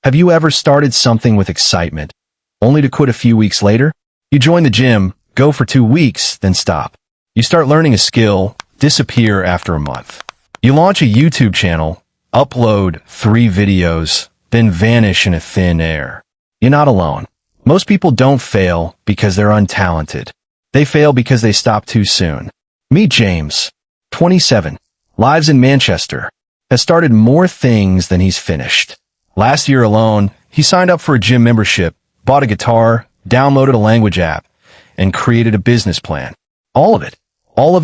Have you ever started something with excitement, only to quit a few weeks later? You join the gym, go for 2 weeks, then stop. You start learning a skill, disappear after a month. You launch a YouTube channel, upload 3 videos, then vanish in a thin air. You're not alone. Most people don't fail because they're untalented. They fail because they stop too soon. Meet James, 27, lives in Manchester, has started more things than he's finished. Last year alone, he signed up for a gym membership, bought a guitar, downloaded a language app, and created a business plan. All of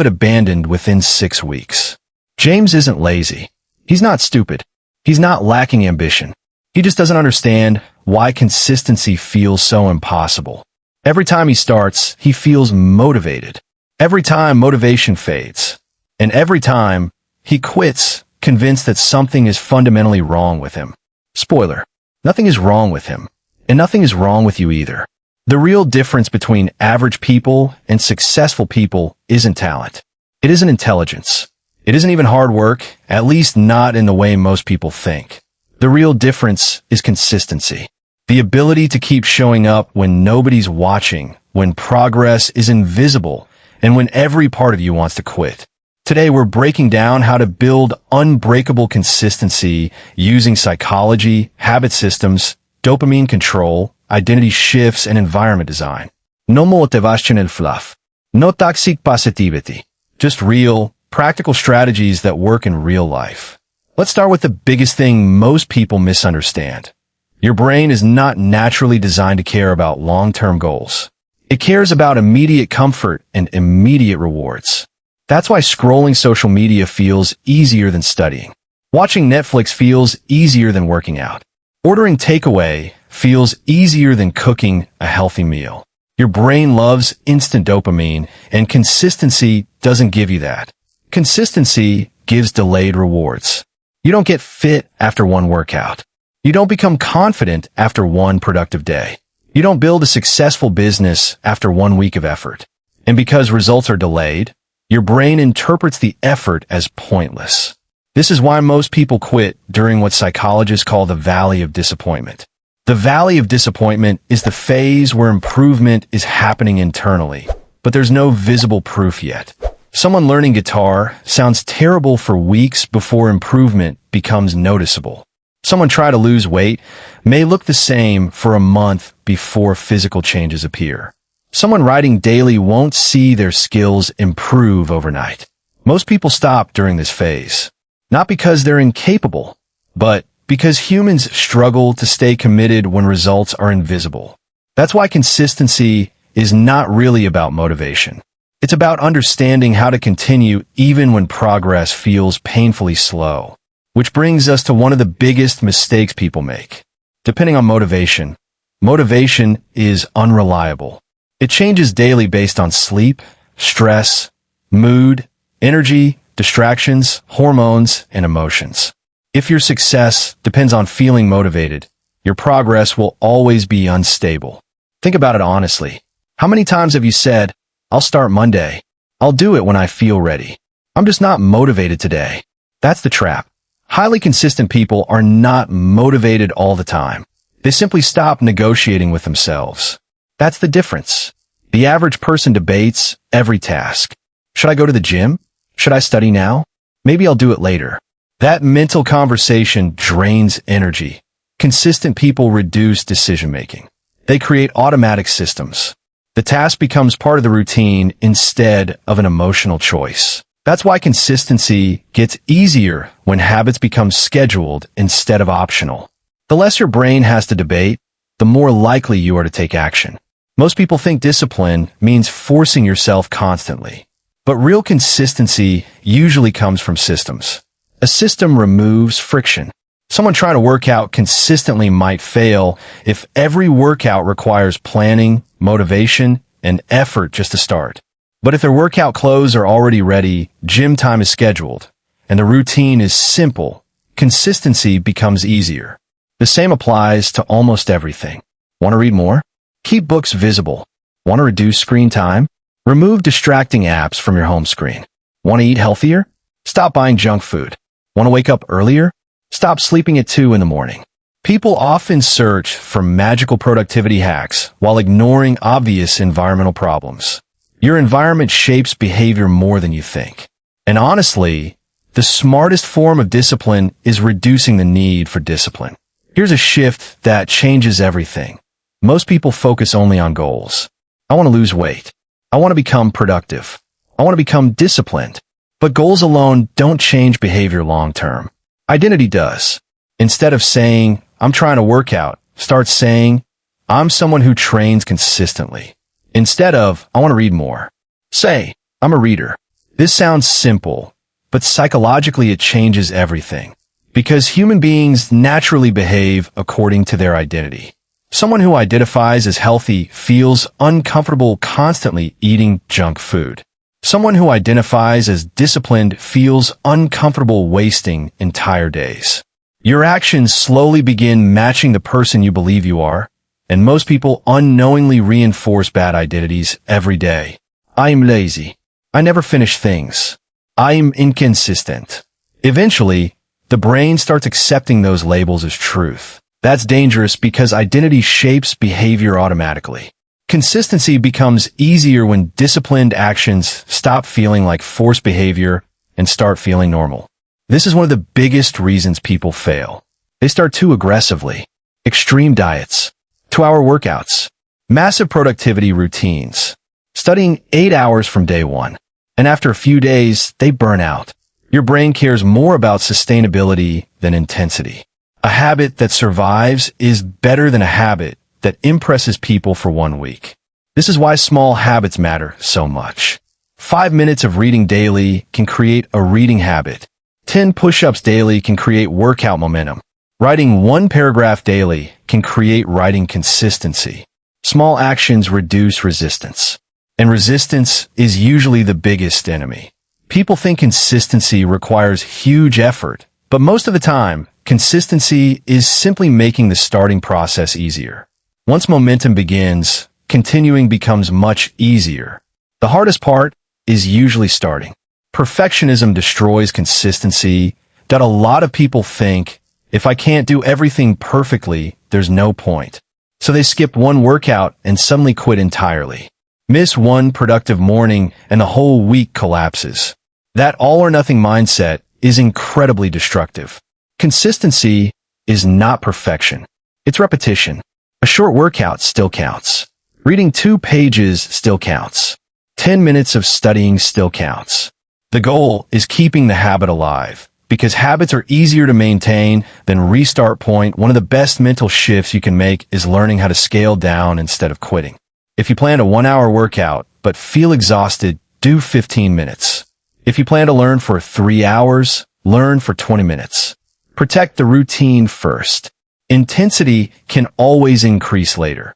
it abandoned within 6 weeks. James isn't lazy. He's not stupid. He's not lacking ambition. He just doesn't understand why consistency feels so impossible. Every time he starts, he feels motivated. Every time motivation fades. And every time he quits, convinced that something is fundamentally wrong with him. Spoiler, nothing is wrong with him, and nothing is wrong with you either. The real difference between average people and successful people isn't talent. It isn't intelligence. It isn't even hard work, at least not in the way most people think. The real difference is consistency. The ability to keep showing up when nobody's watching, when progress is invisible, and when every part of you wants to quit. Today, we're breaking down how to build unbreakable consistency using psychology, habit systems, dopamine control, identity shifts, and environment design. No motivational fluff. No toxic positivity. Just real, practical strategies that work in real life. Let's start with the biggest thing most people misunderstand. Your brain is not naturally designed to care about long-term goals. It cares about immediate comfort and immediate rewards. That's why scrolling social media feels easier than studying. Watching Netflix feels easier than working out. Ordering takeaway feels easier than cooking a healthy meal. Your brain loves instant dopamine, and consistency doesn't give you that. Consistency gives delayed rewards. You don't get fit after one workout. You don't become confident after one productive day. You don't build a successful business after 1 week of effort. And because results are delayed, your brain interprets the effort as pointless. This is why most people quit during what psychologists call the valley of disappointment. The valley of disappointment is the phase where improvement is happening internally, but there's no visible proof yet. Someone learning guitar sounds terrible for weeks before improvement becomes noticeable. Someone trying to lose weight may look the same for a month before physical changes appear. Someone writing daily won't see their skills improve overnight. Most people stop during this phase, not because they're incapable, but because humans struggle to stay committed when results are invisible. That's why consistency is not really about motivation. It's about understanding how to continue even when progress feels painfully slow. Which brings us to one of the biggest mistakes people make. Depending on motivation, motivation is unreliable. It changes daily based on sleep, stress, mood, energy, distractions, hormones, and emotions. If your success depends on feeling motivated, your progress will always be unstable. Think about it honestly. How many times have you said, "I'll start Monday. I'll do it when I feel ready. I'm just not motivated today"? That's the trap. Highly consistent people are not motivated all the time. They simply stop negotiating with themselves. That's the difference. The average person debates every task. Should I go to the gym? Should I study now? Maybe I'll do it later. That mental conversation drains energy. Consistent people reduce decision-making. They create automatic systems. The task becomes part of the routine instead of an emotional choice. That's why consistency gets easier when habits become scheduled instead of optional. The less your brain has to debate, the more likely you are to take action. Most people think discipline means forcing yourself constantly. But real consistency usually comes from systems. A system removes friction. Someone trying to work out consistently might fail if every workout requires planning, motivation, and effort just to start. But if their workout clothes are already ready, gym time is scheduled, and the routine is simple, consistency becomes easier. The same applies to almost everything. Want to read more? Keep books visible. Want to reduce screen time? Remove distracting apps from your home screen. Want to eat healthier? Stop buying junk food. Want to wake up earlier? Stop sleeping at 2 in the morning. People often search for magical productivity hacks while ignoring obvious environmental problems. Your environment shapes behavior more than you think. And honestly, the smartest form of discipline is reducing the need for discipline. Here's a shift that changes everything. Most people focus only on goals. I want to lose weight. I want to become productive. I want to become disciplined. But goals alone don't change behavior long term. Identity does. Instead of saying, I'm trying to work out, start saying, I'm someone who trains consistently. Instead of, I want to read more, say, I'm a reader. This sounds simple, but psychologically it changes everything. Because human beings naturally behave according to their identity. Someone who identifies as healthy feels uncomfortable constantly eating junk food. Someone who identifies as disciplined feels uncomfortable wasting entire days. Your actions slowly begin matching the person you believe you are, and most people unknowingly reinforce bad identities every day. I'm lazy. I never finish things. I'm inconsistent. Eventually, the brain starts accepting those labels as truth. That's dangerous because identity shapes behavior automatically. Consistency becomes easier when disciplined actions stop feeling like forced behavior and start feeling normal. This is one of the biggest reasons people fail. They start too aggressively. Extreme diets, 2-hour workouts, massive productivity routines, studying 8 hours from day one. And after a few days, they burn out. Your brain cares more about sustainability than intensity. A habit that survives is better than a habit that impresses people for 1 week. This is why small habits matter so much. 5 minutes of reading daily can create a reading habit. 10 push-ups daily can create workout momentum. Writing 1 paragraph daily can create writing consistency. Small actions reduce resistance. And resistance is usually the biggest enemy. People think consistency requires huge effort, but most of the time, consistency is simply making the starting process easier. Once momentum begins, continuing becomes much easier. The hardest part is usually starting. Perfectionism destroys consistency that a lot of people think, if I can't do everything perfectly, there's no point. So they skip 1 workout and suddenly quit entirely. Miss 1 productive morning and the whole week collapses. That all-or-nothing mindset is incredibly destructive. Consistency is not perfection. It's repetition. A short workout still counts. Reading 2 pages still counts. 10 minutes of studying still counts. The goal is keeping the habit alive, because habits are easier to maintain than restart point. One of the best mental shifts you can make is learning how to scale down instead of quitting. If you plan a 1-hour workout but feel exhausted, do 15 minutes. If you plan to learn for 3 hours, learn for 20 minutes. Protect the routine first. Intensity can always increase later.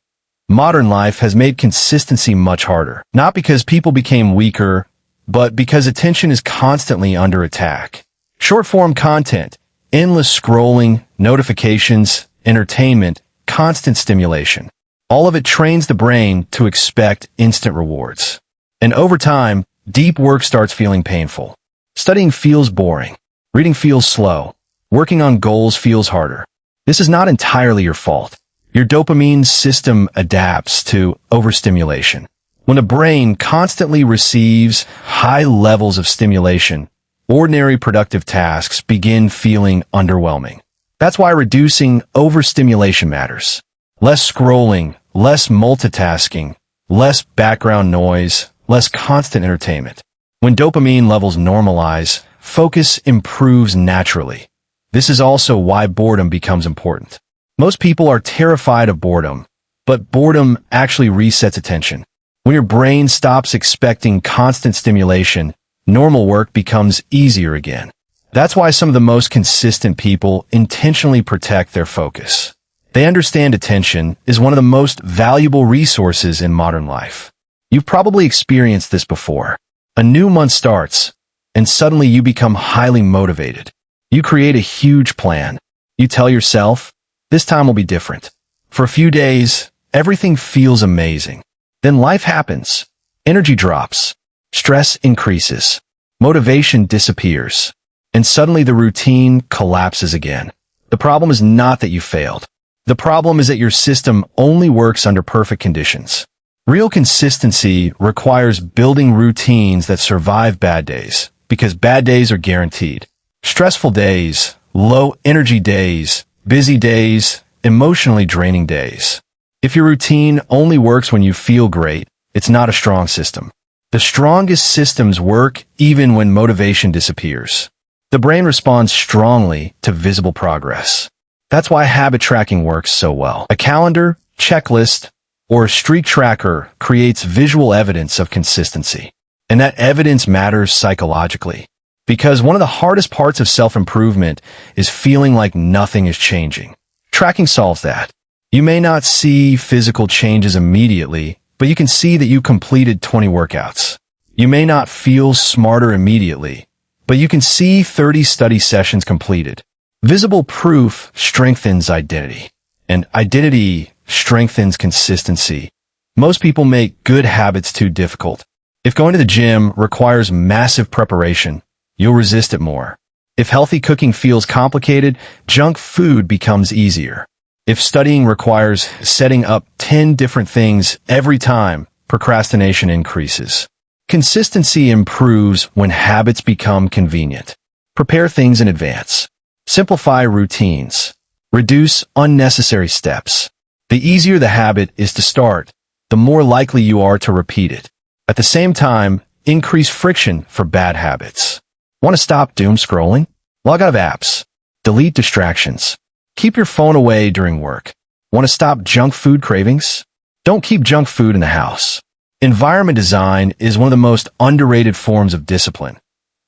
Modern life has made consistency much harder, not because people became weaker, but because attention is constantly under attack. Short-form content, endless scrolling, notifications, entertainment, constant stimulation. All of it trains the brain to expect instant rewards. And over time, deep work starts feeling painful. Studying feels boring. Reading feels slow. Working on goals feels harder. This is not entirely your fault. Your dopamine system adapts to overstimulation. When a brain constantly receives high levels of stimulation, ordinary productive tasks begin feeling underwhelming. That's why reducing overstimulation matters. Less scrolling, less multitasking, less background noise, less constant entertainment. When dopamine levels normalize, focus improves naturally. This is also why boredom becomes important. Most people are terrified of boredom, but boredom actually resets attention. When your brain stops expecting constant stimulation, normal work becomes easier again. That's why some of the most consistent people intentionally protect their focus. They understand attention is one of the most valuable resources in modern life. You've probably experienced this before. A new month starts, and suddenly you become highly motivated. You create a huge plan. You tell yourself, this time will be different. For a few days, everything feels amazing. Then life happens. Energy drops. Stress increases. Motivation disappears. And suddenly the routine collapses again. The problem is not that you failed. The problem is that your system only works under perfect conditions. Real consistency requires building routines that survive bad days, because bad days are guaranteed. Stressful days, low energy days, busy days, emotionally draining days. If your routine only works when you feel great, it's not a strong system. The strongest systems work even when motivation disappears. The brain responds strongly to visible progress. That's why habit tracking works so well. A calendar, checklist, or a streak tracker creates visual evidence of consistency. And that evidence matters psychologically. Because one of the hardest parts of self-improvement is feeling like nothing is changing. Tracking solves that. You may not see physical changes immediately, but you can see that you completed 20 workouts. You may not feel smarter immediately, but you can see 30 study sessions completed. Visible proof strengthens identity, and identity strengthens consistency. Most people make good habits too difficult. If going to the gym requires massive preparation, you'll resist it more. If healthy cooking feels complicated, junk food becomes easier. If studying requires setting up 10 different things every time, procrastination increases. Consistency improves when habits become convenient. Prepare things in advance. Simplify routines. Reduce unnecessary steps. The easier the habit is to start, the more likely you are to repeat it. At the same time, increase friction for bad habits. Want to stop doom scrolling? Log out of apps. Delete distractions. Keep your phone away during work. Want to stop junk food cravings? Don't keep junk food in the house. Environment design is one of the most underrated forms of discipline.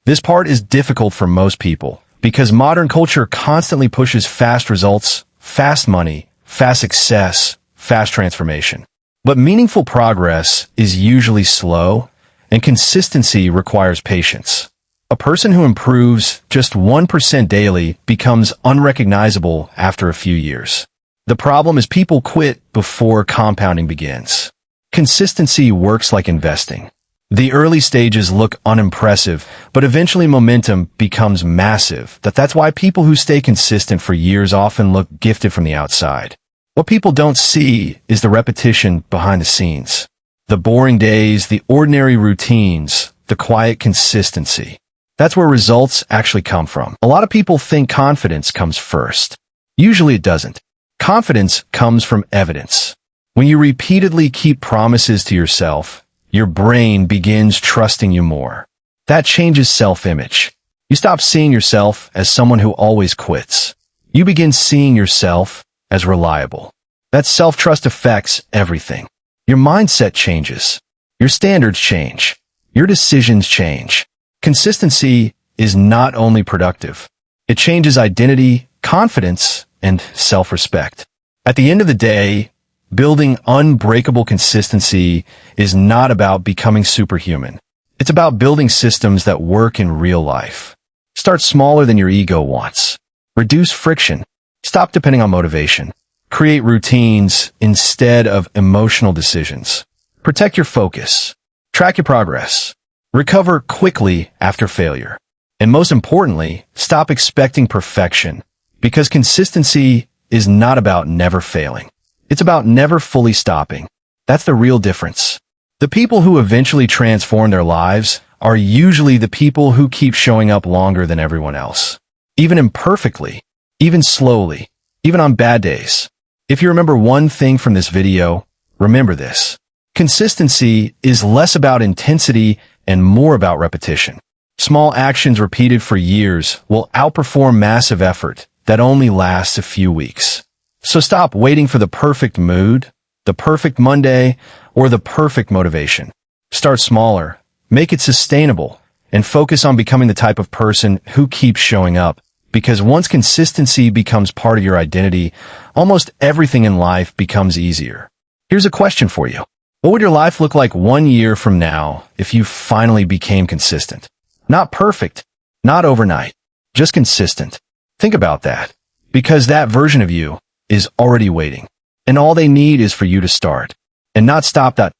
This part is difficult for most people because modern culture constantly pushes fast results, fast money, fast success, fast transformation. But meaningful progress is usually slow, and consistency requires patience. A person who improves just 1% daily becomes unrecognizable after a few years. The problem is people quit before compounding begins. Consistency works like investing. The early stages look unimpressive, but eventually momentum becomes massive. That's why people who stay consistent for years often look gifted from the outside. What people don't see is the repetition behind the scenes. The boring days, the ordinary routines, the quiet consistency. That's where results actually come from. A lot of people think confidence comes first. Usually it doesn't. Confidence comes from evidence. When you repeatedly keep promises to yourself, your brain begins trusting you more. That changes self-image. You stop seeing yourself as someone who always quits. You begin seeing yourself as reliable. That self-trust affects everything. Your mindset changes. Your standards change. Your decisions change. Consistency is not only productive. It changes identity, confidence, and self-respect. At the end of the day, building unbreakable consistency is not about becoming superhuman. It's about building systems that work in real life. Start smaller than your ego wants. Reduce friction. Stop depending on motivation. Create routines instead of emotional decisions. Protect your focus. Track your progress. Recover quickly after failure. And most importantly, stop expecting perfection, because consistency is not about never failing. It's about never fully stopping. That's the real difference. The people who eventually transform their lives are usually the people who keep showing up longer than everyone else. Even imperfectly, even slowly, even on bad days. If you remember one thing from this video, remember this. Consistency is less about intensity and more about repetition. Small actions repeated for years will outperform massive effort that only lasts a few weeks. So stop waiting for the perfect mood, the perfect Monday, or the perfect motivation. Start smaller, make it sustainable, and focus on becoming the type of person who keeps showing up. Because once consistency becomes part of your identity, almost everything in life becomes easier. Here's a question for you. What would your life look like 1 year from now if you finally became consistent? Not perfect, not overnight, just consistent. Think about that, because that version of you is already waiting, and all they need is for you to start, and not stop that.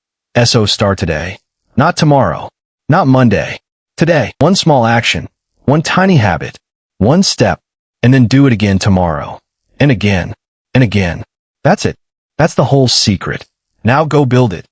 Start today, not tomorrow, not Monday, today. One small action, one tiny habit, one step, and then do it again tomorrow, and again, and again. That's it. That's the whole secret. Now go build it.